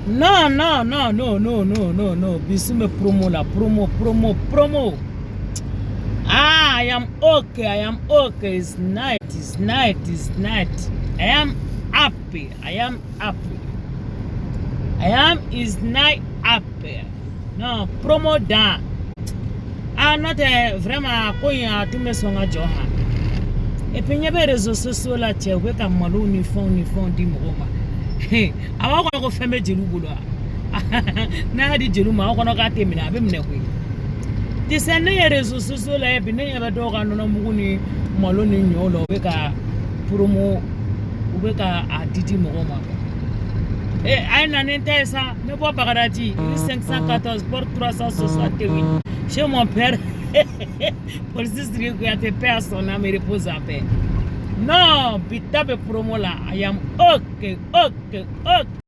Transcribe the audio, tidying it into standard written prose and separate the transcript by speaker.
Speaker 1: Non, non, non, non, non, non, non, non. Bisume promo la promo. Ah, I am okay. I am okay. It's night. It's night. It's night. I am happy. I am happy. I am is night happy. No promo da. Ah, not vraiment koya tu me songa joha. Et puis il y a des réseaux sociaux là, tu vois comme malou ni fond di moma. Awa ko femme jelu bulo. Na di jelu ma ko no ka temina be mne ko. Ti sene ya réseaux sociaux là bi ne ya ba do ka no mugu ni malou ni nyolo be ka promo be ka adidi moma. Aïe n'intéresse ça, mais pas paradis. 514 pour 368. Chez mon père, pour ce qui a été personne à me reposer à paix. Non, putain de promo là, I am okay.